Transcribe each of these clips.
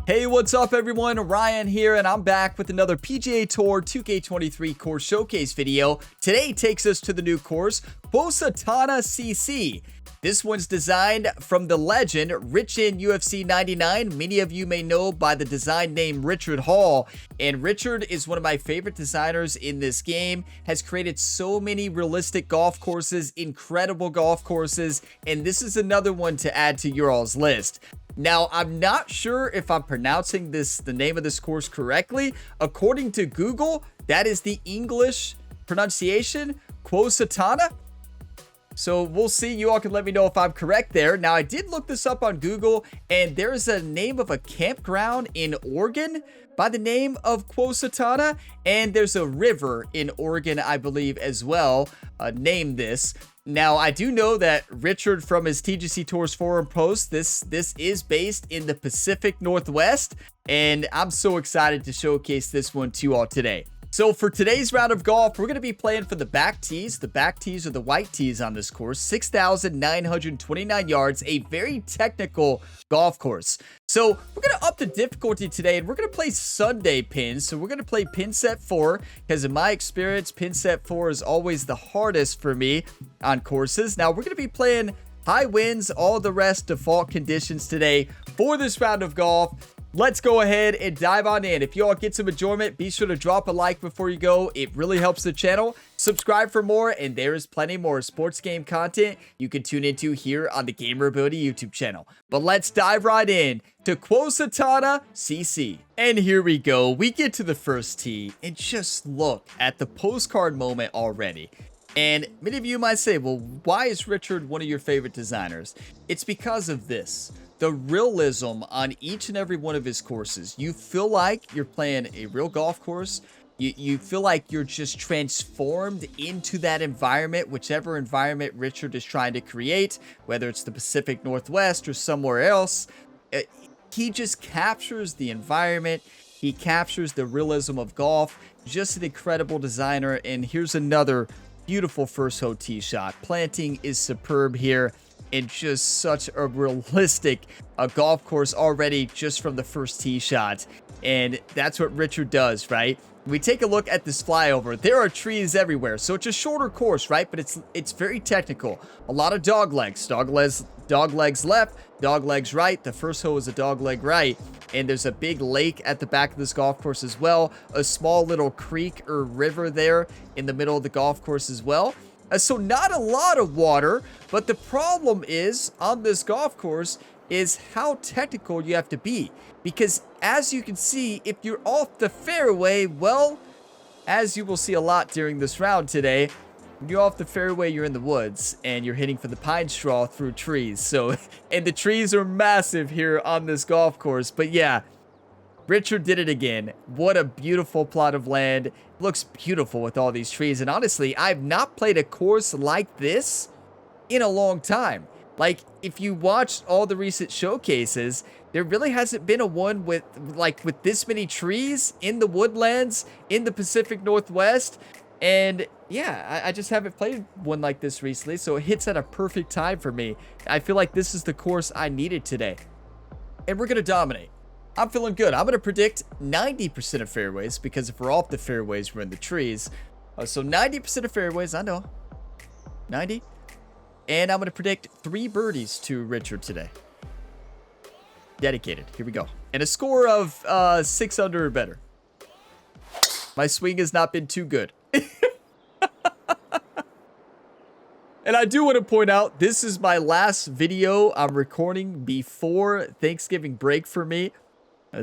Hey, what's up everyone? Ryan here, and I'm back with another PGA Tour 2K23 course showcase video. Today takes us to the new course, Quosatana CC. This one's designed from the legend Rich in UFC 99. Many of you may know by the design name Richard Hall, and Richard is one of my favorite designers in this game, has created so many realistic golf courses, incredible golf courses, and this is another one to add to your all's list. Now, I'm not sure if I'm pronouncing the name of this course correctly. According to Google, that is the English pronunciation, Quosatana. So we'll see. You all can let me know if I'm correct there. Now, I did look this up on Google, and there's a name of a campground in Oregon by the name of Quosatana, and there's a river in Oregon, I believe, as well, named this. Now, I do know that Richard from his TGC Tours forum post, this is based in the Pacific Northwest, and I'm so excited to showcase this one to you all today. So for today's round of golf, we're going to be playing for the back tees. The back tees are the white tees on this course, 6,929 yards, a very technical golf course. So we're going to up the difficulty today, and we're going to play Sunday pins. So we're going to play pin set 4, because in my experience, pin set 4 is always the hardest for me on courses. Now we're going to be playing high winds, all the rest default conditions today for this round of golf. Let's go ahead and dive on in. If you all get some enjoyment, be sure to drop a like before you go. It really helps the channel. Subscribe for more, and there is plenty more sports game content you can tune into here on the Gamer Ability YouTube channel. But let's dive right in to Quosatana CC. And here we go. We get to the first tee, and just look at the postcard moment already. And many of you might say, well, why is Richard one of your favorite designers? It's because of this. The realism on each and every one of his courses. You feel like you're playing a real golf course. You feel like you're just transformed into that environment, whichever environment Richard is trying to create, whether it's the Pacific Northwest or somewhere else. He just captures the environment. He captures the realism of golf. Just an incredible designer. And here's another beautiful first hole tee shot. Planting is superb here. And just such a realistic golf course already just from the first tee shot. And that's what Richard does, right? We take a look at this flyover. There are trees everywhere. So it's a shorter course, right? But it's very technical. A lot of dog legs. Dog legs left, dog legs right. The first hole is a dog leg right. And there's a big lake at the back of this golf course as well. A small little creek or river there in the middle of the golf course as well. So not a lot of water, but the problem is on this golf course is how technical you have to be. Because as you can see, if you're off the fairway, well, as you will see a lot during this round today, when you're off the fairway, you're in the woods and you're hitting for the pine straw through trees. So, and the trees are massive here on this golf course. But yeah, Richard did it again. What a beautiful plot of land. Looks beautiful with all these trees. And honestly, I've not played a course like this in a long time. Like, if you watched all the recent showcases, there really hasn't been a one with this many trees in the woodlands in the Pacific Northwest. And yeah, I just haven't played one like this recently. So it hits at a perfect time for me. I feel like this is the course I needed today. And we're going to dominate. I'm feeling good. I'm going to predict 90% of fairways, because if we're off the fairways, we're in the trees. So 90% of fairways, I know. 90. And I'm going to predict 3 birdies to Richard today. Dedicated. Here we go. And a score of 6 under or better. My swing has not been too good. And I do want to point out, this is my last video I'm recording before Thanksgiving break for me.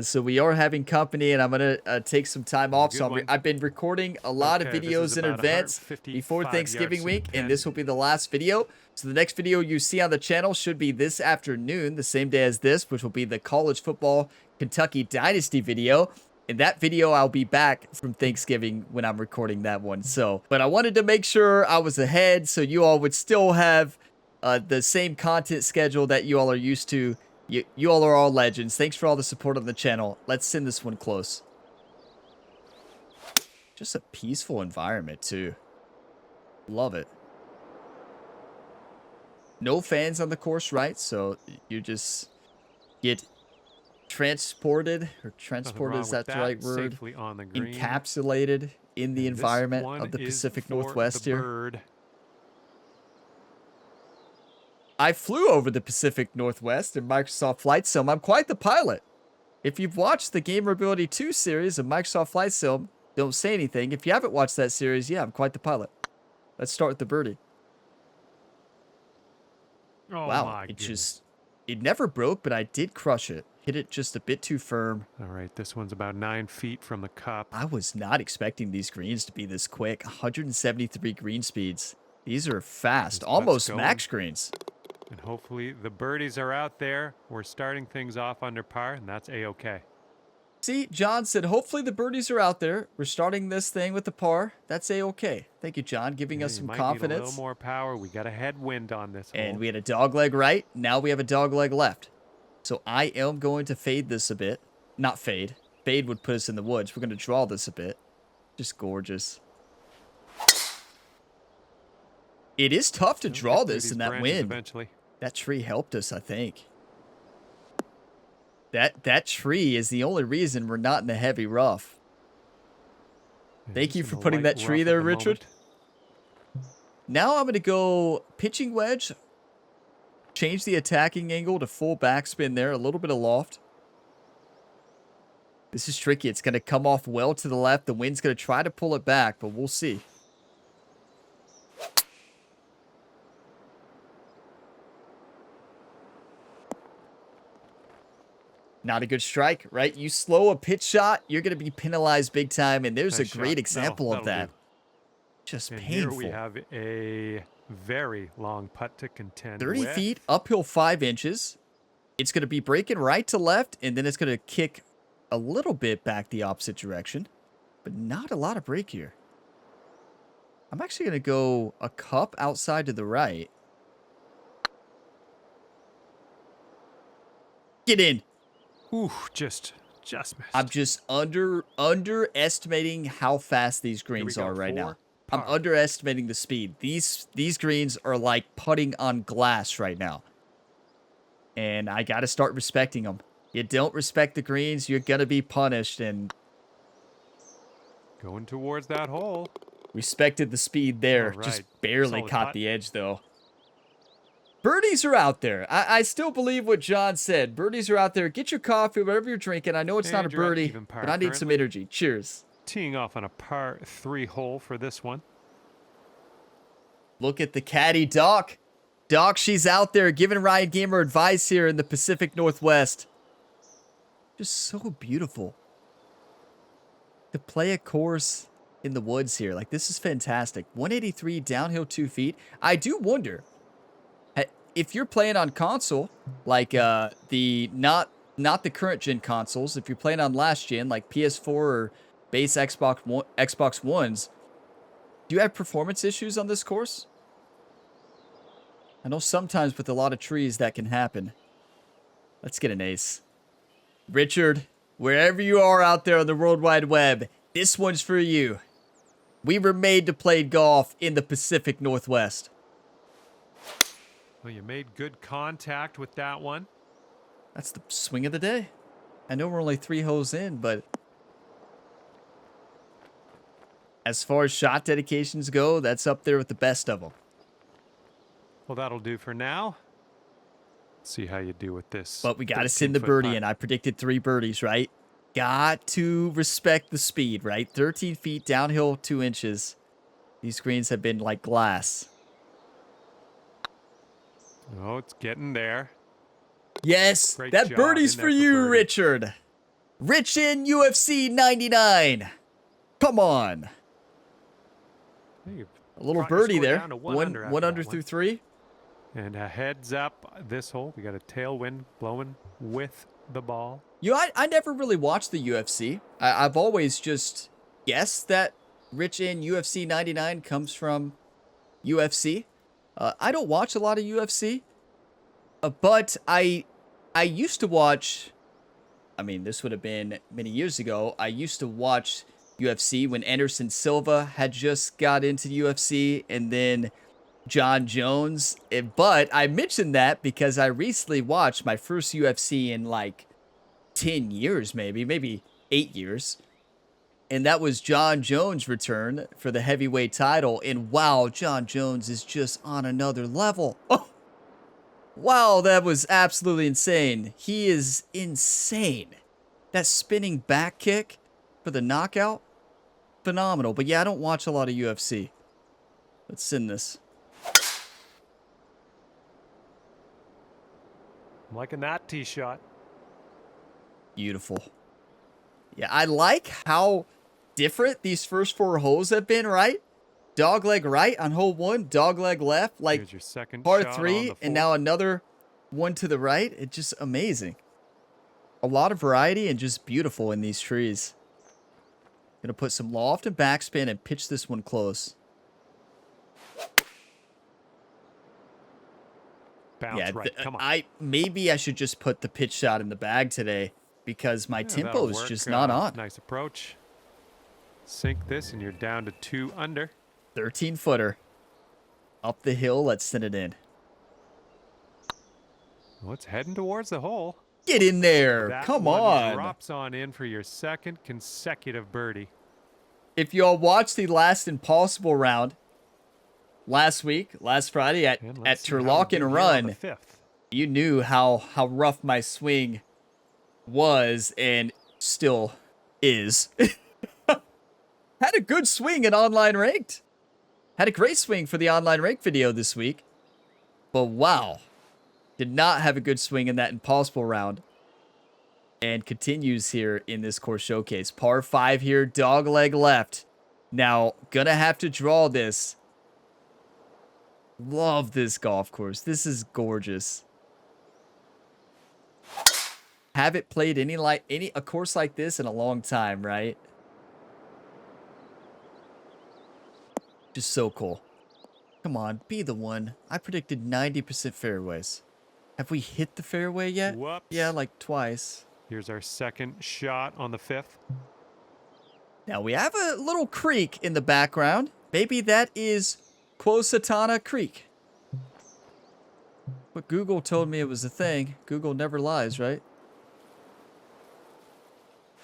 So we are having company, and I'm going to take some time off. So I've been recording a lot of videos in advance before Thanksgiving week, and this will be the last video. So the next video you see on the channel should be this afternoon, the same day as this, which will be the college football Kentucky Dynasty video. In that video, I'll be back from Thanksgiving when I'm recording that one. So, but I wanted to make sure I was ahead so you all would still have the same content schedule that you all are used to. You all are all legends. Thanks for all the support on the channel. Let's send this one close. Just a peaceful environment, too. Love it. No fans on the course, right? So you just get transported, or Nothing transported, wrong is with that the right that. word? Safely on the green. Encapsulated in the And environment this one of the is Pacific for Northwest the here. bird. I flew over the Pacific Northwest in Microsoft Flight Sim. I'm quite the pilot. If you've watched the Gamerability 2 series of Microsoft Flight Sim, don't say anything. If you haven't watched that series, yeah, I'm quite the pilot. Let's start with the birdie. Oh Wow, my goodness. it never broke, but I did crush it. Hit it just a bit too firm. All right, this one's about 9 feet from the cup. I was not expecting these greens to be this quick. 173 green speeds. These are fast, almost max greens. And hopefully the birdies are out there. We're starting things off under par, and that's A-okay. See, John said, hopefully the birdies are out there. We're starting this thing with the par. That's A-okay. Thank you, John, giving us some confidence. Need a little more power. We got a headwind on this hole. And we had a dog leg right. Now we have a dog leg left. So I am going to fade this a bit. Not fade. Fade would put us in the woods. We're going to draw this a bit. Just gorgeous. It is tough to draw this in that wind. Eventually. That tree helped us, I think. That tree is the only reason we're not in the heavy rough. Thank you for putting that tree there, Richard. Now I'm going to go pitching wedge. Change the attacking angle to full backspin there. A little bit of loft. This is tricky. It's going to come off well to the left. The wind's going to try to pull it back, but we'll see. Not a good strike, right? You slow a pitch shot, you're going to be penalized big time, and there's a great example of that. Just painful. Here we have a very long putt to contend 30 feet, uphill 5 inches. It's going to be breaking right to left, and then it's going to kick a little bit back the opposite direction, but not a lot of break here. I'm actually going to go a cup outside to the right. Get in. Ooh, just missed. I'm just underestimating how fast these greens are right now. I'm underestimating the speed. These greens are like putting on glass right now. And I got to start respecting them. You don't respect the greens, you're going to be punished. And going towards that hole. Respected the speed there. Right. Just barely caught the edge, though. Birdies are out there. I still believe what John said. Birdies are out there. Get your coffee, whatever you're drinking. I know it's not a birdie, but I need some energy. Cheers. Teeing off on a par 3 hole for this one. Look at the caddy, Doc. Doc, she's out there giving Ryan Gamer advice here in the Pacific Northwest. Just so beautiful. To play a course in the woods here. Like, this is fantastic. 183 downhill 2 feet. I do wonder, if you're playing on console, like not the current gen consoles, if you're playing on last gen, like PS4 or base Xbox Ones, do you have performance issues on this course? I know sometimes with a lot of trees that can happen. Let's get an ace. Richard, wherever you are out there on the World Wide Web, this one's for you. We were made to play golf in the Pacific Northwest. Well, you made good contact with that one. That's the swing of the day. I know we're only 3 holes in, but as far as shot dedications go, that's up there with the best of them. Well, that'll do for now. See how you do with this. But we got to send the birdie, and I predicted 3 birdies, right? Got to respect the speed, right? 13 feet downhill, 2 inches. These greens have been like glass. Oh, it's getting there. Yes, that birdie's for you, Richard. Rich in UFC 99. Come on. A little birdie there. One under through 3. And a heads up this hole. We got a tailwind blowing with the ball. I never really watched the UFC. I've always just guessed that Rich in UFC 99 comes from UFC. I don't watch a lot of UFC, but I used to watch, I mean, this would have been many years ago. I used to watch UFC when Anderson Silva had just got into the UFC, and then John Jones. But I mentioned that because I recently watched my first UFC in like 10 years, maybe 8 years. And that was John Jones' return for the heavyweight title. And wow, John Jones is just on another level. Oh, wow, that was absolutely insane. He is insane. That spinning back kick for the knockout, phenomenal. But yeah, I don't watch a lot of UFC. Let's send this. I'm liking that tee shot. Beautiful. Yeah, I like how different these first 4 holes have been, right? Dogleg right on hole 1, dogleg left, like Here's your second par shot 3, on the and now another one to the right. It's just amazing. A lot of variety and just beautiful in these trees. Gonna put some loft and backspin and pitch this one close. bounce Yeah, right. Come on. maybe I should just put the pitch shot in the bag today because my tempo that'll is work. just not on. Nice approach. Sink this and you're down to 2 under. 13-footer. Up the hill, let's send it in. Well, it's heading towards the hole. Get in there. That Come one on. drops on in for your second consecutive birdie. If you all watched the last Impossible round last week, last Friday at Turlock Run, you knew how rough my swing was and still is. Had a good swing in online ranked. Had a great swing for the online ranked video this week. But wow. Did not have a good swing in that Impossible round. And continues here in this course showcase. Par 5 here, dogleg left. Now, gonna have to draw this. Love this golf course. This is gorgeous. Haven't played a course like this in a long time, right? Just so cool. Come on, be the one. I predicted 90% fairways. Have we hit the fairway yet? Whoops. Yeah, like twice. Here's our second shot on the 5th. Now we have a little creek in the background. Maybe that is Quosatana Creek. But Google told me it was a thing. Google never lies, right?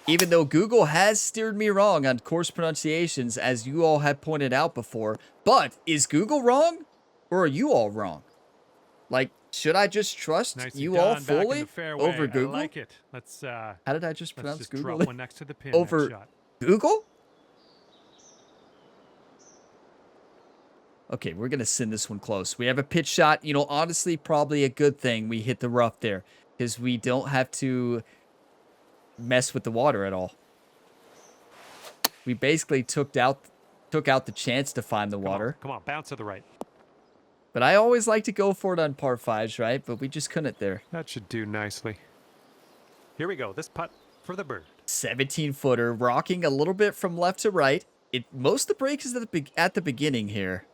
Even though Google has steered me wrong on course pronunciations, as you all have pointed out before. But is Google wrong? Or are you all wrong? Like, should I just trust you all fully over Google? I like it. Let's how did I just pronounce Google? Drop one next to the pin. Over shot. Google? Okay, we're going to send this one close. We have a pitch shot. You know, honestly, probably a good thing we hit the rough there. Because we don't have to mess with the water at all. We basically took out the chance to find the water. Come on, bounce to the right. But I always like to go for it on par 5s, right? But we just couldn't there. That should do nicely. Here we go. This putt for the bird. 17-footer, rocking a little bit from left to right. Most of the break is at the beginning here.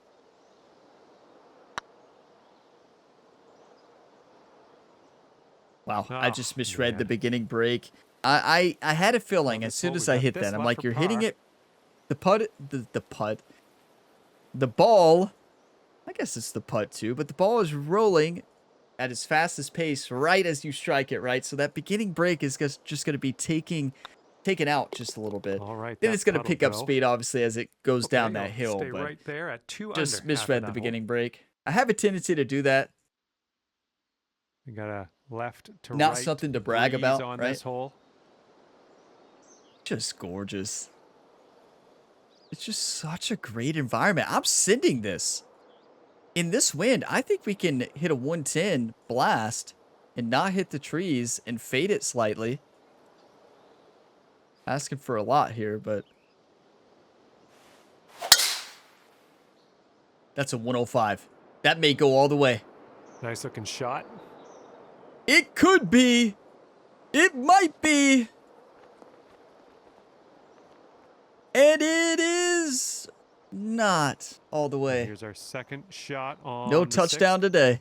Wow, I just misread the beginning break. I had a feeling as soon as I hit that. I'm like, you're hitting it. The ball, I guess it's the putt too, but the ball is rolling at its fastest pace right as you strike it, right? So that beginning break is just going to be taken out just a little bit. All right. Then it's going to pick up speed, obviously, as it goes down that hill. Stay but right there at 2 just under misread the beginning break. I have a tendency to do that. You got a left to Not right something to brag about, on right? This hole. Just gorgeous. It's just such a great environment. I'm sending this. In this wind, I think we can hit a 110 blast and not hit the trees and fade it slightly. Asking for a lot here, but that's a 105. That may go all the way. Nice looking shot. It could be. It might be. And it is not all the way. Here's our second shot on No the touchdown 6th. today.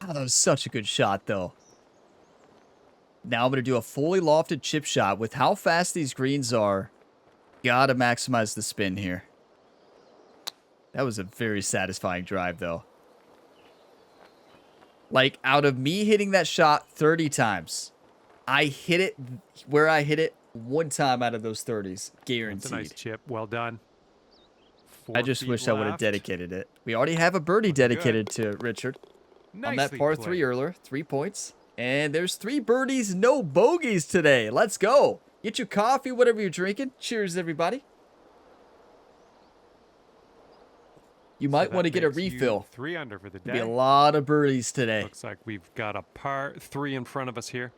Oh, that was such a good shot, though. Now I'm going to do a fully lofted chip shot. With how fast these greens are, gotta maximize the spin here. That was a very satisfying drive, though. Like, out of me hitting that shot 30 times, I hit it where I hit it one time out of those 30s. Guaranteed. That's a nice chip. Well done. I just wish I would have dedicated it. We already have a birdie dedicated to Richard. On that par 3 earlier, 3 points. And there's 3 birdies, no bogeys today. Let's go. Get your coffee, whatever you're drinking. Cheers, everybody. You might want to get a refill. 3 under for the day. Be a lot of birdies today. Looks like we've got a par 3 in front of us here.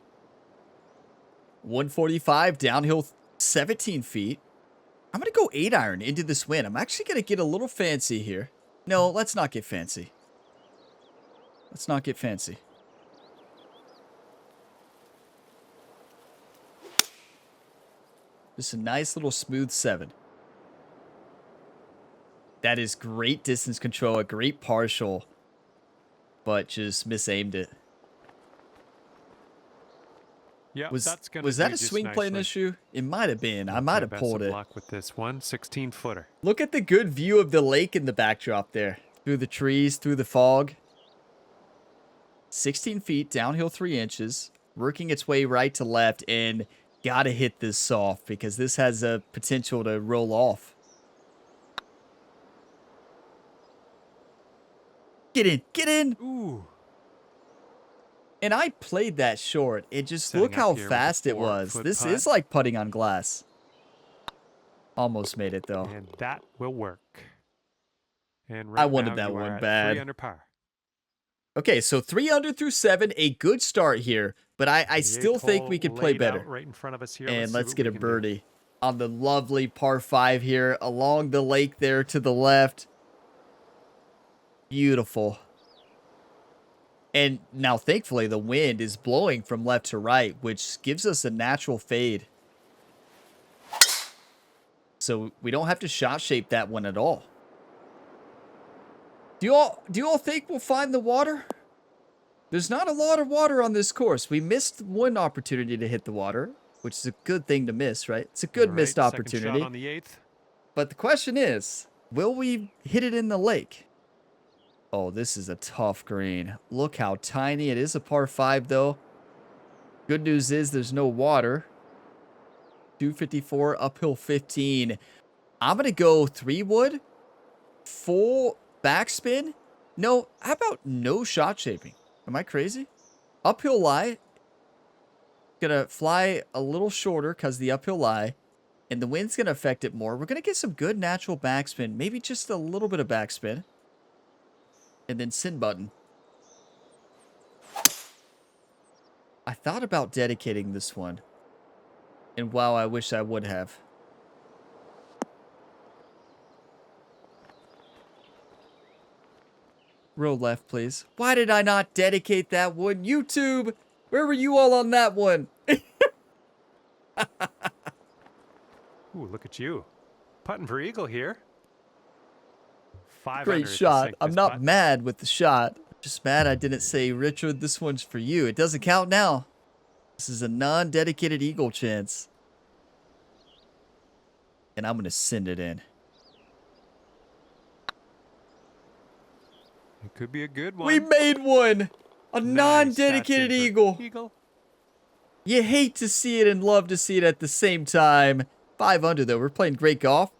145, downhill 17 feet. I'm going to go 8 iron into this wind. I'm actually going to get a little fancy here. No, let's not get fancy. Let's not get fancy. Just a nice little smooth 7. That is great distance control, a great partial, but just misaimed it. Yeah, was that a swing plane issue? It might have been. I might have pulled it. Luck with this one, 16-footer. Look at the good view of the lake in the backdrop there. Through the trees, through the fog. 16 feet, downhill 3 inches, working its way right to left, and gotta hit this soft because this has a potential to roll off. Get in, get in. Ooh. And I played that short. It just, look how fast it was. This is like putting on glass. Almost made it though. And that will work. And I wanted that one bad. 3 under par. Okay, so 3 under through 7, a good start here, but I still think we could play better. Right in front of us here. And let's get a birdie on the lovely par 5 here along the lake there to the left. Beautiful. And now, thankfully, the wind is blowing from left to right, which gives us a natural fade. So we don't have to shot shape that one at all. Do you all think we'll find the water? There's not a lot of water on this course. We missed one opportunity to hit the water, which is a good thing to miss, right? It's a good missed opportunity. Second shot on the 8th. But the question is, will we hit it in the lake? Oh, this is a tough green. Look how tiny. It is a par 5, though. Good news is there's no water. 254, uphill 15. I'm going to go 3 wood. Full backspin. No, how about no shot shaping? Am I crazy? Uphill lie. Going to fly a little shorter because the uphill lie. And the wind's going to affect it more. We're going to get some good natural backspin. Maybe just a little bit of backspin. And then send button. I thought about dedicating this one. And wow, I wish I would have. Row left, please. Why did I not dedicate that one? YouTube, where were you all on that one? Ooh, look at you. Putting for eagle here. 5 Great shot. I'm not mad with the shot. Just mad I didn't say, Richard, this one's for you. It doesn't count now. This is a non-dedicated eagle chance. And I'm going to send it in. It could be a good one. We made one. A non-dedicated eagle. You hate to see it and love to see it at the same time. 5 under, though. We're playing great golf.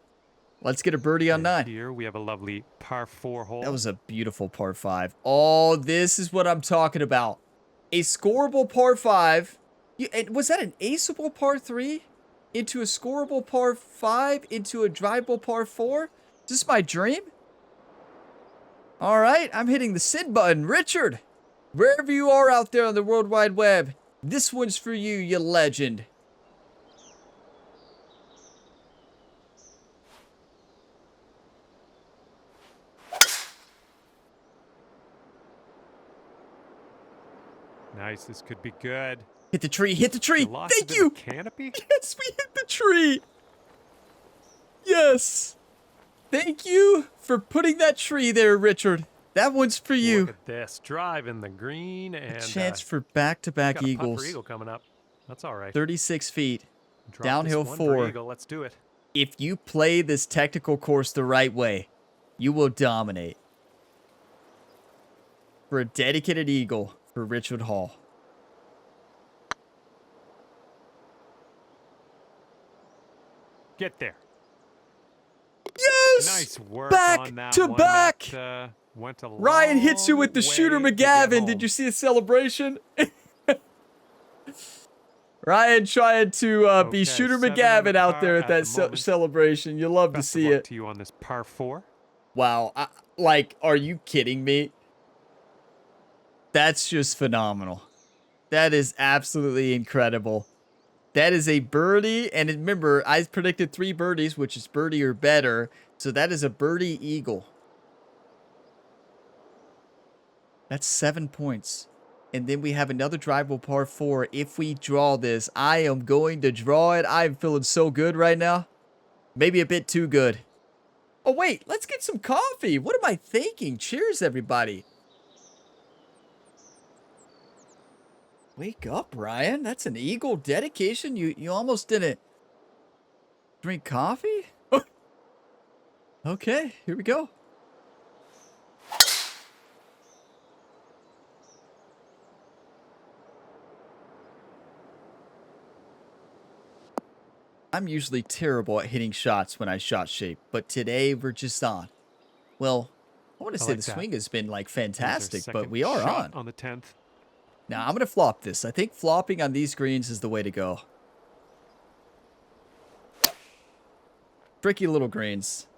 Let's get a birdie on 9. Here we have a lovely par 4 hole. That was a beautiful par 5. Oh, this is what I'm talking about. A scoreable par 5. Was that an aceable par 3? Into a scoreable par 5? Into a drivable par 4? Is this my dream? All right, I'm hitting the send button. Richard, wherever you are out there on the World Wide Web, this one's for you, you legend. Nice, this could be good. Hit the tree, hit the tree. Thank you. Canopy? Yes, we hit the tree. Yes. Thank you for putting that tree there, Richard. That one's for you. Look at this, drive in the green and a chance for back-to-back eagles. Putt for eagle coming up. That's all right. 36 feet, Drop downhill this one 4. for eagle. Let's do it. If you play this technical course the right way, you will dominate. For a dedicated eagle for Richard Hall. Get there. Yes! Nice work Back on that to one. back! That, went a Ryan hits you with the long Shooter way to get McGavin. Did home. you see the celebration? Ryan trying to be Okay, Shooter 7 under McGavin out par there at at that the moment. celebration. You love to Best see of luck it. to you on this par 4. Wow. Like, are you kidding me? That's just phenomenal. That is absolutely incredible. That is a birdie. And remember, I predicted 3 birdies, which is birdie or better. So that is a birdie eagle. That's 7 points. And then we have another drivable par 4. If we draw this, I am going to draw it. I'm feeling so good right now. Maybe a bit too good. Oh, wait. Let's get some coffee. What am I thinking? Cheers, everybody. Wake up, Ryan. That's an eagle dedication. You almost didn't drink coffee? Okay, here we go. I'm usually terrible at hitting shots when I shot shape, but today we're just on. Well, I want to say like the that. swing has been like There's our fantastic, but second we are shot on. the 10th. Now, I'm going to flop this. I think flopping on these greens is the way to go. Tricky little greens.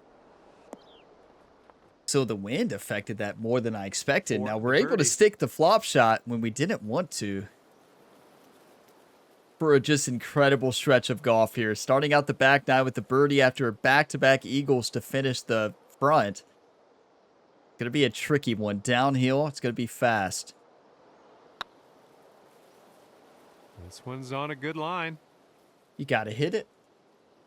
So the wind affected that more than I expected. For Now, the we're able to birdie. stick the flop shot when we didn't want to. For a just incredible stretch of golf here. Starting out the back nine with the birdie after back-to-back eagles to finish the front. It's going to be a tricky one. Downhill, it's going to be fast. This one's on a good line. You got to hit it.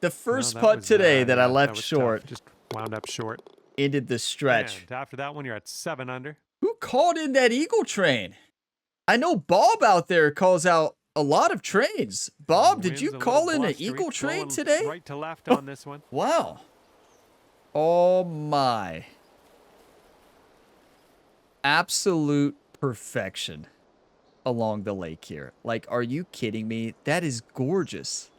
The first No, putt was, today that I yeah, left was short tough. Just wound up short. ended the stretch. And after that one, you're at 7 under. Who called in that eagle train? I know Bob out there calls out a lot of trains. Bob, did you Wind's a call little in an blustery, eagle train going today? Right to left on this one. Wow. Oh my. Absolute perfection along the lake here. Like, are you kidding me? That is gorgeous.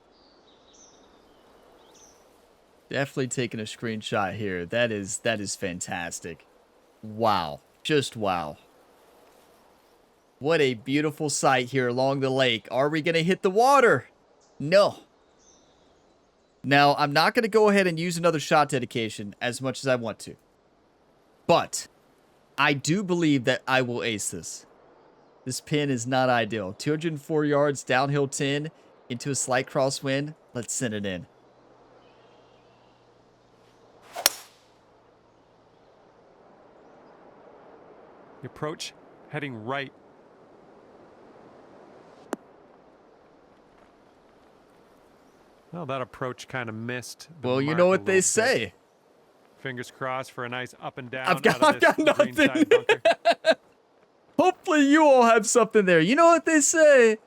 Definitely taking a screenshot here. That is fantastic. Wow. Just wow. What a beautiful sight here along the lake. Are we going to hit the water? No. Now, I'm not going to go ahead and use another shot dedication as much as I want to. But I do believe that I will ace this. This pin is not ideal. 204 yards, downhill 10, into a slight crosswind. Let's send it in. The approach heading right. Well, that approach kind of missed. Well, you know what they say. Fingers crossed for a nice up and down. I've got nothing. Greenside bunker. Hopefully you all have something there. You know what they say.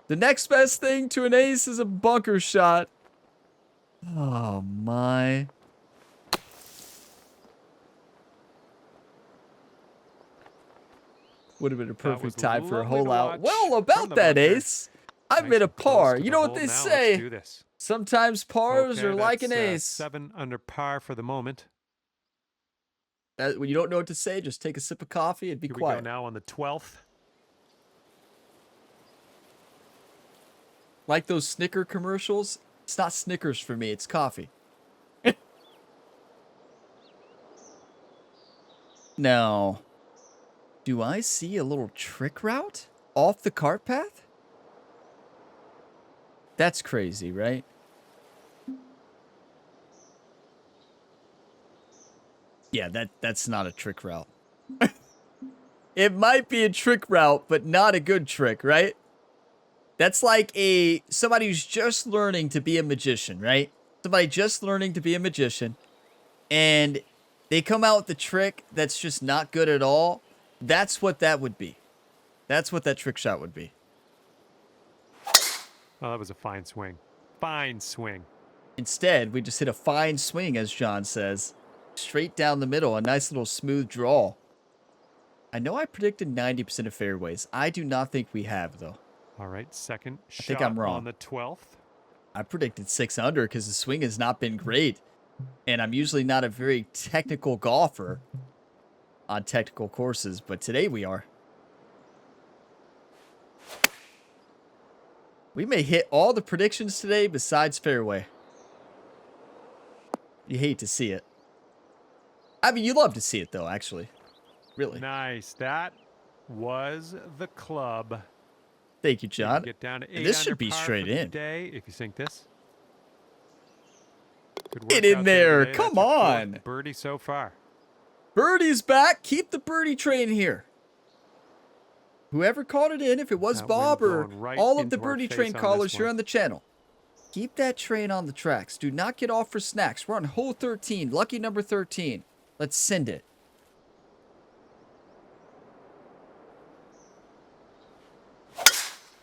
The next best thing to an ace is a bunker shot. Oh, my. Would have been a perfect time for a hole out. Well, about that ace. I've made a par. You know what they say. Sometimes pars are like an ace. 7 under par for the moment. When you don't know what to say, just take a sip of coffee and be quiet. We go now on the 12th. Like those Snicker commercials. It's not Snickers for me. It's coffee. Now, do I see a little trick route off the cart path? That's crazy, right? Yeah, that's not a trick route. It might be a trick route, but not a good trick, right? That's like somebody who's just learning to be a magician, right? Somebody just learning to be a magician, and they come out with a trick that's just not good at all. That's what that would be. That's what that trick shot would be. Oh, that was a fine swing. Fine swing. Instead, we just hit a fine swing, as John says. Straight down the middle, a nice little smooth draw. I know I predicted 90% of fairways. I do not think we have, though. All right, second shot think I'm wrong. on the 12th. I predicted 6 under because the swing has not been great. And I'm usually not a very technical golfer on technical courses, but today we are. We may hit all the predictions today besides fairway. You hate to see it. I mean, you love to see it, though, actually. Really. Nice. That was the club. Thank you, John. Get down to 8 And this under should be par straight for the in. day if you sink this. Good work Get in out there. today. Come That's your fourth on. birdie so far. Birdie's back. Keep the birdie train here. Whoever called it in, if it was That Bob wind or blowing right all of the into our birdie face train on callers this here one. on the channel, keep that train on the tracks. Do not get off for snacks. We're on hole 13, lucky number 13. Let's send it.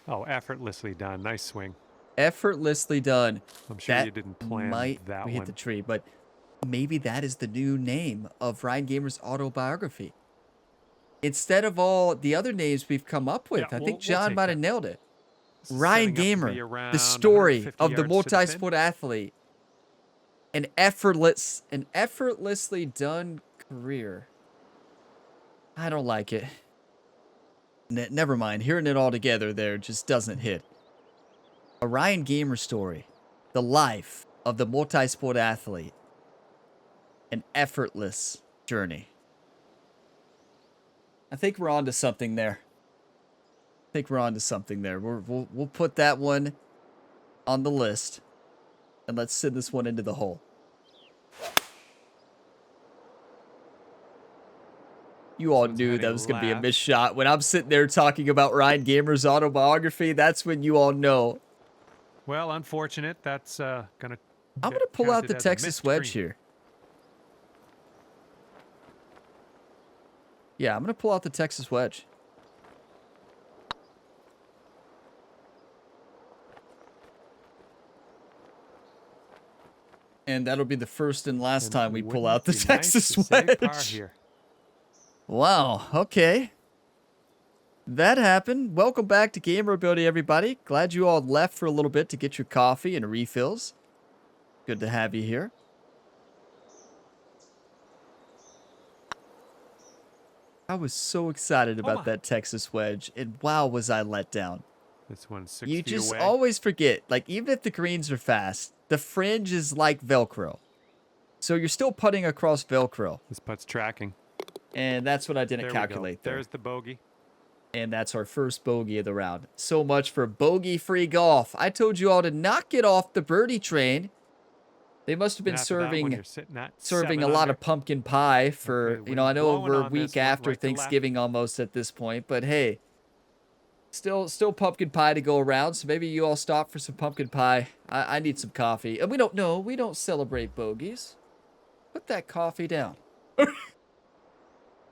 Oh, effortlessly done. Nice swing. Effortlessly done. I'm sure That you didn't plan might that we one. hit the tree, but maybe that is the new name of Ryan Gamer's autobiography. Instead of all the other names we've come up with, Yeah, I think we'll John take might have that. nailed it. This is Ryan setting up to be Gamer, around the story 150 of the yards to the pin. multi-sport athlete, an effortlessly done career. I don't like it. Never mind. Hearing it all together there just doesn't hit. A Ryan Gamer story, the life of the multi-sport athlete, an effortless journey. I think we're on to something there. We'll put that one on the list, and let's send this one into the hole. You all one's knew that heading was going to be a left. missed shot. When I'm sitting there talking about Ryan Gamer's autobiography, that's when you all know. Well, unfortunate. That's gonna. I'm going to pull out the Texas wedge here. Yeah, I'm going to pull out the Texas wedge. And that'll be the first and last time we pull out the Texas wedge. Wow, okay. That happened. Welcome back to Gamer Ability, everybody. Glad you all left for a little bit to get your coffee and refills. Good to have you here. I was so excited about that Texas wedge, and wow, was I let down. This one's 6 You feet just away. always forget, like, even if the greens are fast, the fringe is like Velcro. So you're still putting across Velcro. This putt's tracking. And that's what I didn't There calculate we go. there. There's the bogey. And that's our first bogey of the round. So much for bogey-free golf. I told you all to not get off the birdie train. They must have been serving a lot of pumpkin pie for, you know, I know we're a week after Thanksgiving almost at this point, but hey, still pumpkin pie to go around, so maybe you all stop for some pumpkin pie. I need some coffee. And we don't celebrate bogeys. Put that coffee down.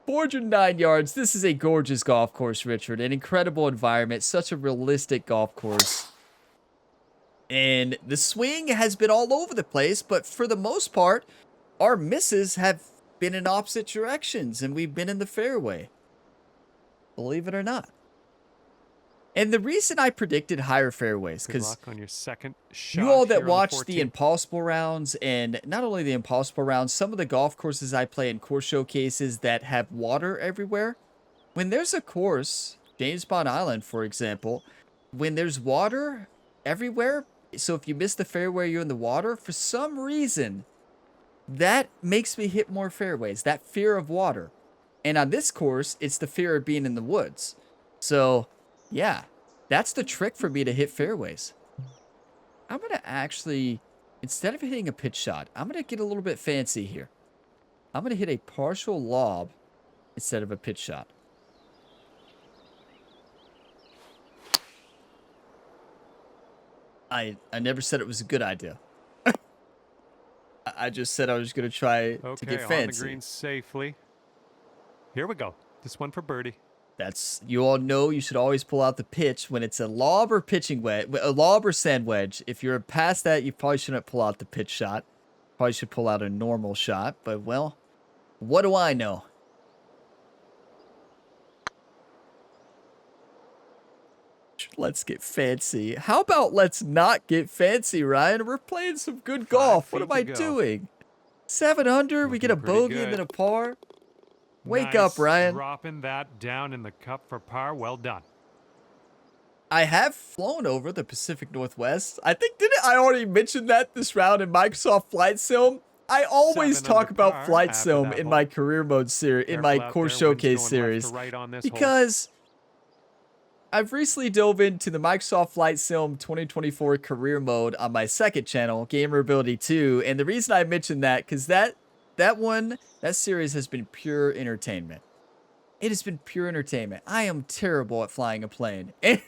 409 yards. This is a gorgeous golf course, Richard. An incredible environment. Such a realistic golf course. And the swing has been all over the place, but for the most part, our misses have been in opposite directions, and we've been in the fairway. Believe it or not. And the reason I predicted higher fairways, because on your second shot you all that here on watch the 14th. Impossible rounds, and not only the Impossible rounds, some of the golf courses I play in course showcases that have water everywhere. When there's a course, James Bond Island, for example, when there's water everywhere, so if you miss the fairway, you're in the water, for some reason, that makes me hit more fairways, that fear of water. And on this course, it's the fear of being in the woods. So, yeah, that's the trick for me to hit fairways. I'm going to actually, instead of hitting a pitch shot, I'm going to get a little bit fancy here. I'm going to hit a partial lob instead of a pitch shot. I never said it was a good idea. I just said I was going to try to get fancy. On the green safely. Here we go. This one for birdie. That's, you all know you should always pull out the pitch when it's a lob or pitching wedge, a lob or sand wedge. If you're past that, you probably shouldn't pull out the pitch shot. Probably should pull out a normal shot, but well, what do I know? Let's get fancy. How about let's not get fancy, Ryan? We're playing some good golf. What am I doing? 7 under, we get a bogey and then a par. Wake up, Ryan. Dropping that down in the cup for par. Well done. I have flown over the Pacific Northwest. I think, didn't I already mention that this round in Microsoft Flight Sim? I always talk about Flight Sim in my career mode series, in my course showcase series, because I've recently dove into the Microsoft Flight Sim 2024 career mode on my second channel, Gamer Ability 2, and the reason I mentioned that, because that series has been pure entertainment. It has been pure entertainment. I am terrible at flying a plane, and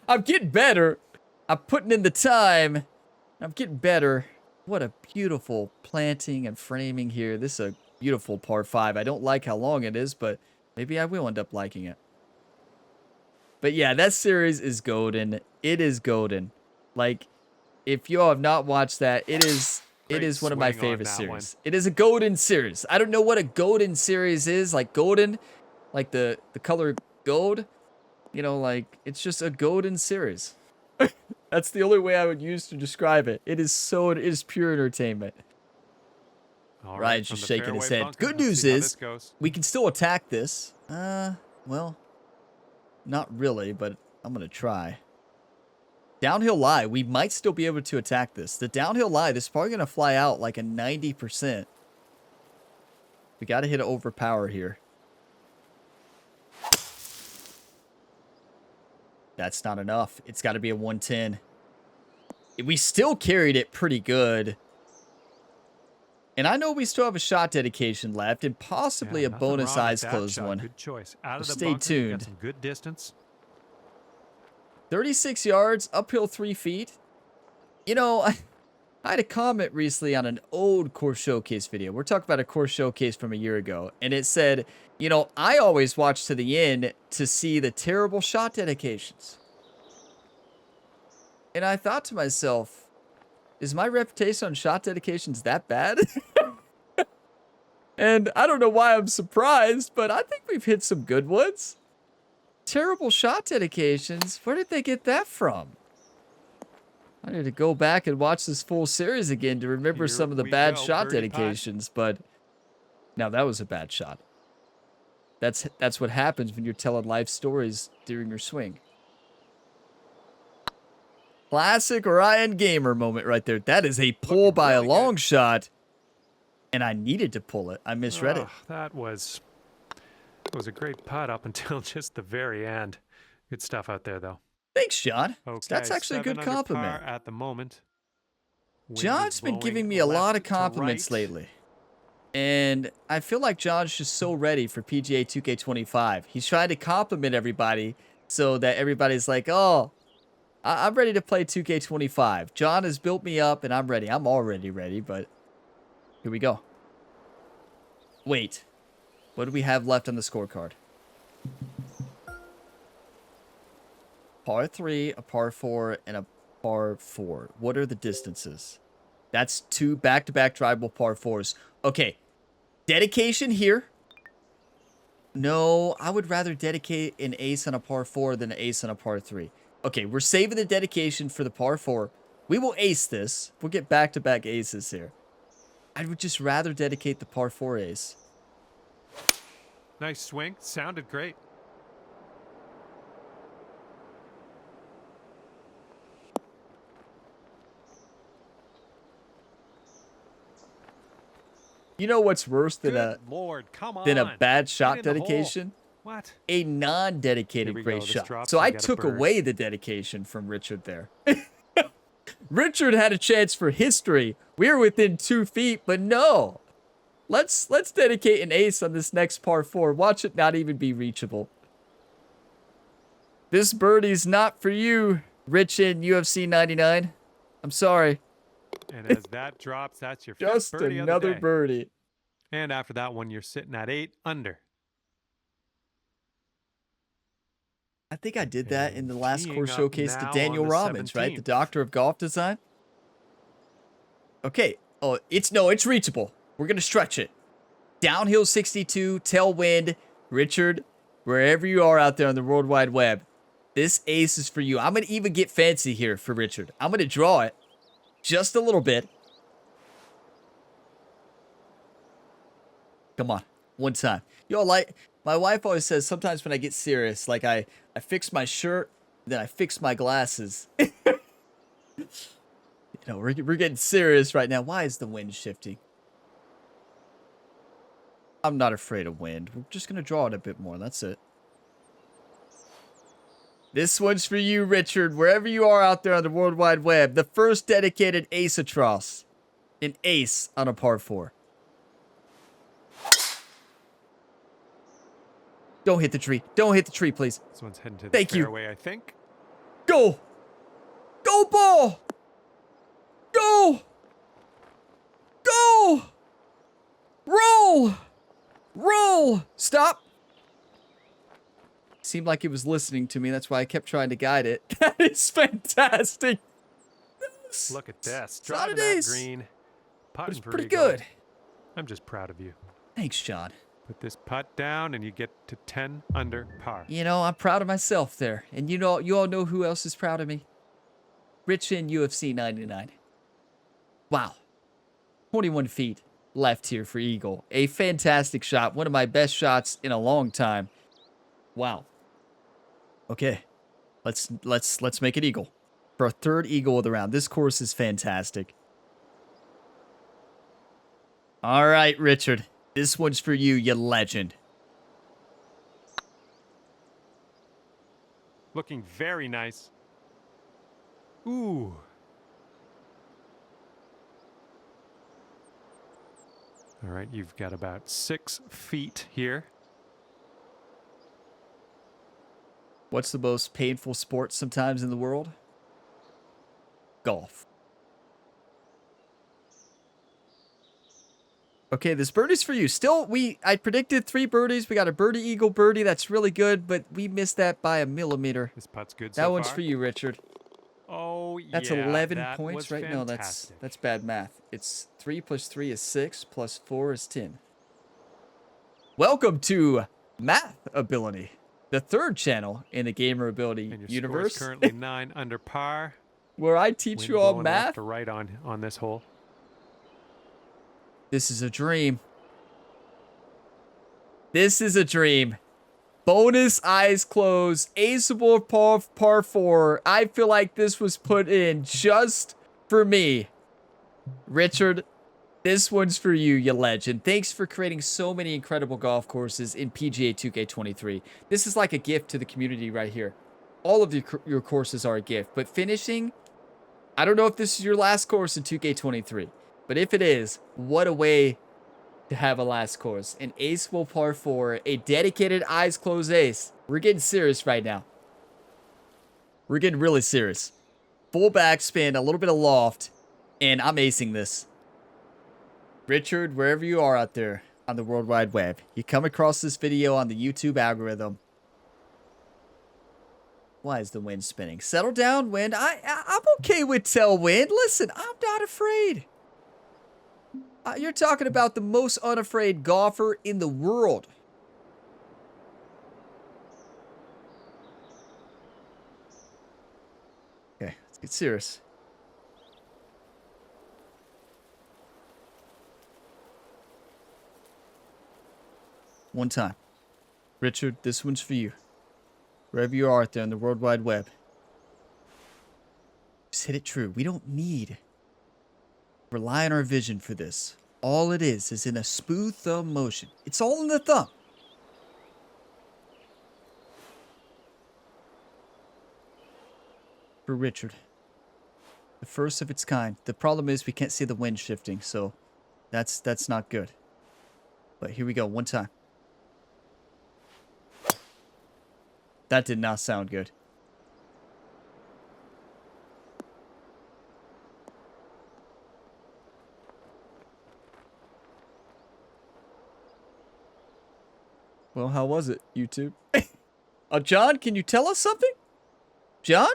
I'm getting better. I'm putting in the time. I'm getting better. What a beautiful planting and framing here. This is a beautiful par 5. I don't like how long it is, but maybe I will end up liking it. But yeah, that series is golden. It is golden. Like, if you all have not watched that, it is one of my favorite series. It is a golden series. I don't know what a golden series is. Like golden, like the color gold. You know, like, it's just a golden series. That's the only way I would use to describe it. It is pure entertainment. Ryan's just shaking his head. Good news is, we can still attack this. Well, not really, but I'm going to try. Downhill lie, we might still be able to attack this. The downhill lie, this is probably going to fly out like a 90%. We got to hit an overpower here. That's not enough. It's got to be a 110. We still carried it pretty good. And I know we still have a shot dedication left and possibly a bonus eyes closed one. Good choice. Out of the stay bunker, tuned. got some good distance. 36 yards, uphill 3 feet. You know, I had a comment recently on an old course showcase video. We're talking about a course showcase from a year ago. And it said, you know, I always watch to the end to see the terrible shot dedications. And I thought to myself, is my reputation on shot dedications that bad? And I don't know why I'm surprised, but I think we've hit some good ones. Terrible shot dedications. Where did they get that from? I need to go back and watch this full series again to remember some of the bad shot dedications, but now that was a bad shot. That's what happens when you're telling life stories during your swing. Classic Ryan Gamer moment right there. That is a pull by a long shot, and I needed to pull it. I misread it. That was a great putt up until just the very end. Good stuff out there, though. Thanks, John. Okay, that's actually a good compliment. At the moment. John's been giving me a lot of compliments lately. And I feel like John's just so ready for PGA 2K25. He's trying to compliment everybody so that everybody's like, oh, I'm ready to play 2K25. John has built me up and I'm ready. I'm already ready, but here we go. Wait, what do we have left on the scorecard? Par 3, a par 4, and a par 4. What are the distances? That's 2 back-to-back drivable par 4s. Okay, dedication here. No, I would rather dedicate an ace on a par 4 than an ace on a par 3. Okay, we're saving the dedication for the par 4. We will ace this. We'll get back-to-back aces here. I would just rather dedicate the par 4 ace. Nice swing. Sounded great. You know what's worse than a bad shot Get in the dedication? What? A non-dedicated great shot. So I took away the dedication from Richard there. Richard had a chance for history. We were within 2 feet, but no. Let's dedicate an ace on this next par 4. Watch it not even be reachable. This birdie's not for you, Rich in UFC 99. I'm sorry. And as that drops, that's your just fifth birdie another of the day. birdie. And after that one, you're sitting at 8 under. I think I did that in the last teeing course up showcase to now Daniel on the Robbins, right? The 17th. doctor of golf design. Okay. Oh, it's reachable. We're going to stretch it. Downhill 62, tailwind. Richard, wherever you are out there on the World Wide Web, This ace is for you. I'm going to even get fancy here for Richard. I'm going to draw it just a little bit. Come on. One time. Yo, like, my wife always says sometimes when I get serious, like I fix my shirt, then I fix my glasses. You know, we're getting serious right now. Why is the wind shifting? I'm not afraid of wind. We're just going to draw it a bit more. That's it. This one's for you, Richard, wherever you are out there on the World Wide Web. The first dedicated ace atross. An ace on a par 4. Don't hit the tree. Don't hit the tree, please. This one's heading to the Thank you. fairway, I think. Go! Go, ball! Go! Go! Roll! Roll! Stop! Seemed like it was listening to me. That's why I kept trying to guide it. That is fantastic. Look at this. It's not Driving an that ace, green. but Putting it's for pretty eagle. good. I'm just proud of you. Thanks, John. Put this putt down and you get to 10 under par. You know, I'm proud of myself there. And you know, you all know who else is proud of me? Rich in UFC 99. Wow. 21 feet left here for eagle. A fantastic shot. One of my best shots in a long time. Wow. Okay. Let's make it eagle. For a third eagle of the round. This course is fantastic. All right, Richard. This one's for you, you legend. Looking very nice. Ooh. All right, you've got about 6 feet here. What's the most painful sport sometimes in the world? Golf. Okay, this birdie's for you. Still, I predicted 3 birdies. We got a birdie, eagle, birdie. That's really good, but we missed that by a millimeter. This putt's good That so one's far. for you, Richard. Oh, yeah. That's 11 that points, was right? No, fantastic. that's bad math. It's 3 plus 3 is 6, plus 4 is 10. Welcome to Math Ability, the 3rd channel in the Gamer Ability And your universe, score's currently 9 under par. where I teach Wind you all blowing left math. to right on this hole. This is a dream. This is a dream. Bonus eyes closed. Aceable par 4. I feel like this was put in just for me. Richard, this one's for you, you legend. Thanks for creating so many incredible golf courses in PGA 2K23. This is like a gift to the community right here. All of your courses are a gift. But finishing, I don't know if this is your last course in 2K23. But if it is, what a way to have a last course. An aceable par 4, a dedicated eyes closed ace. We're getting serious right now. We're getting really serious. Full backspin, a little bit of loft, and I'm acing this. Richard, wherever you are out there on the World Wide Web, you come across this video on the YouTube algorithm. Why is the wind spinning? Settle down, wind. I'm okay with tailwind. Listen, I'm not afraid. You're talking about the most unafraid golfer in the world. Okay, let's get serious. One time. Richard, this one's for you. Wherever you are out there on the World Wide Web. Just hit it true. We don't need rely on our vision for this. All it is in a smooth thumb motion. It's all in the thumb. For Richard. The first of its kind. The problem is we can't see the wind shifting, so that's not good. But here we go, one time. That did not sound good. Well, how was it, YouTube? John, can you tell us something? John?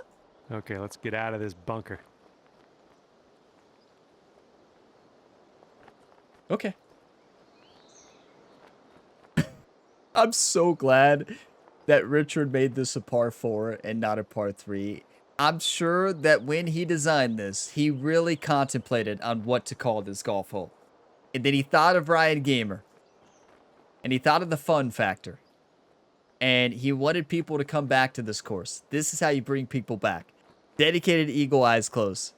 Okay, let's get out of this bunker. Okay. I'm so glad that Richard made this a par 4 and not a par 3. I'm sure that when he designed this, he really contemplated on what to call this golf hole. And then he thought of Ryan Gamer. And he thought of the fun factor. And he wanted people to come back to this course. This is how you bring people back. Dedicated eagle, eyes closed.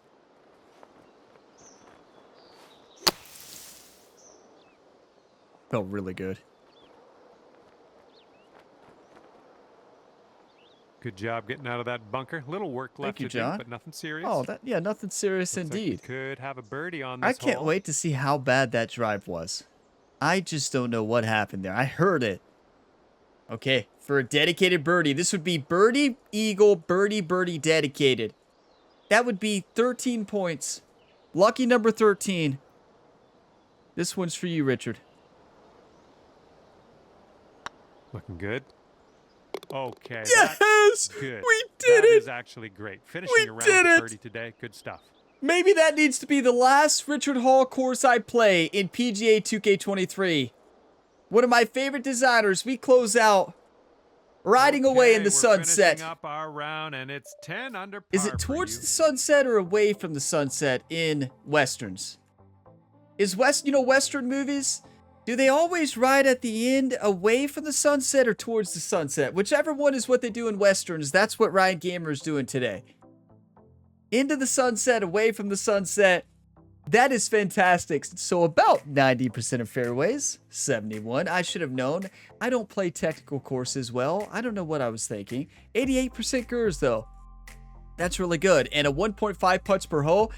Felt really good. Good job getting out of that bunker. Little work left Thank you, to John. do, but nothing serious. Oh, yeah, nothing serious Looks like we indeed. could have a birdie on this I can't hole. wait to see how bad that drive was. I just don't know what happened there. I heard it. Okay, for a dedicated birdie, this would be birdie, eagle, birdie, birdie, dedicated. That would be 13 points. Lucky number 13. This one's for you, Richard. Looking good. Okay. Yes! That's good. We did That it! is actually great. Finishing around did with it! birdie today. Good stuff. Maybe that needs to be the last Richard Hall course I play in PGA 2K23. One of my favorite designers. We close out riding away in the we're sunset. finishing up our round, and it's 10 under par. Is it for towards you. the sunset or away from the sunset in Westerns? Is Western movies, do they always ride at the end away from the sunset or towards the sunset? Whichever one is what they do in Westerns, that's what Ryan Gamer is doing today. Into the sunset, away from the sunset. That is fantastic. So about 90% of fairways, 71. I should have known. I don't play technical courses well. I don't know what I was thinking. 88% GERS though. That's really good. And a 1.5 putts per hole,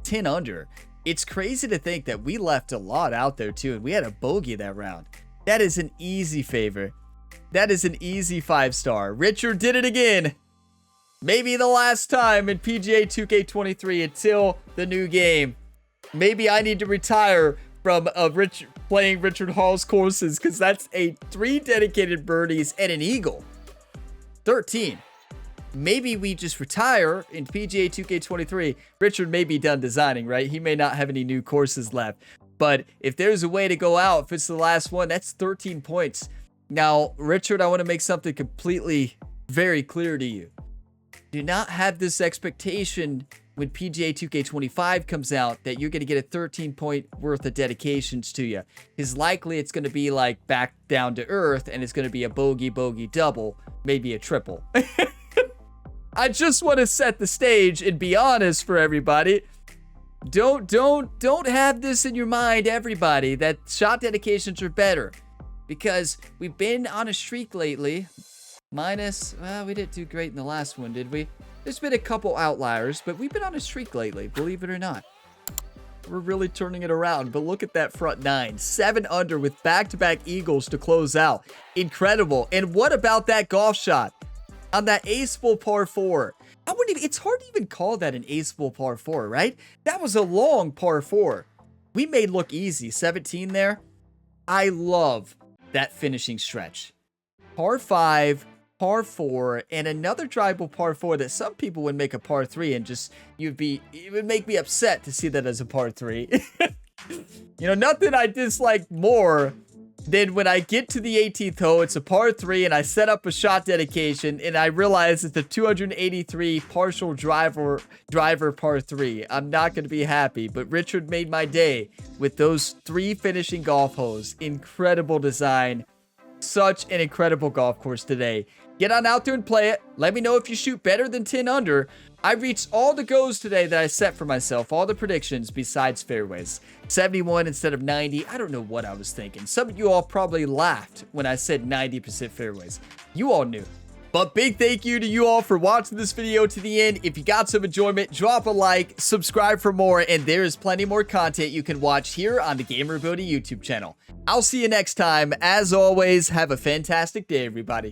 10 under. It's crazy to think that we left a lot out there too, and we had a bogey that round. That is an easy favor. That is an easy 5-star. Richard did it again. Maybe the last time in PGA 2K23 until the new game. Maybe I need to retire from playing Richard Hall's courses because that's 3 dedicated birdies and an eagle. 13. Maybe we just retire in PGA 2K23. Richard may be done designing, right? He may not have any new courses left. But if there's a way to go out, if it's the last one, that's 13 points. Now, Richard, I want to make something completely very clear to you. Do not have this expectation when PGA 2K25 comes out that you're going to get a 13 point worth of dedications to you. Because likely it's going to be like back down to earth and it's going to be a bogey, bogey, double, maybe a triple. I just want to set the stage and be honest for everybody. Don't have this in your mind, everybody, that shot dedications are better. Because we've been on a streak lately. Minus, well, we didn't do great in the last one, did we? There's been a couple outliers, but we've been on a streak lately, believe it or not. We're really turning it around, but look at that front 9. 7 under with back-to-back eagles to close out. Incredible. And what about that golf shot on that ace-full par 4? It's hard to even call that an ace-full par 4, right? That was a long par 4. We made look easy. 17 there. I love that finishing stretch. Par 5, par 4, and another drivable par 4 that some people would make a par 3 and just, it would make me upset to see that as a par 3. You know, nothing I dislike more than when I get to the 18th hole, it's a par 3, and I set up a shot dedication, and I realize it's a 283 partial driver par 3. I'm not going to be happy, but Richard made my day with those 3 finishing golf holes. Incredible design. Such an incredible golf course today. Get on out there and play it. Let me know if you shoot better than 10 under. I reached all the goals today that I set for myself, all the predictions besides fairways. 71 instead of 90. I don't know what I was thinking. Some of you all probably laughed when I said 90% fairways. You all knew. But big thank you to you all for watching this video to the end. If you got some enjoyment, drop a like, subscribe for more, and there is plenty more content you can watch here on the Gamer Ability YouTube channel. I'll see you next time. As always, have a fantastic day, everybody.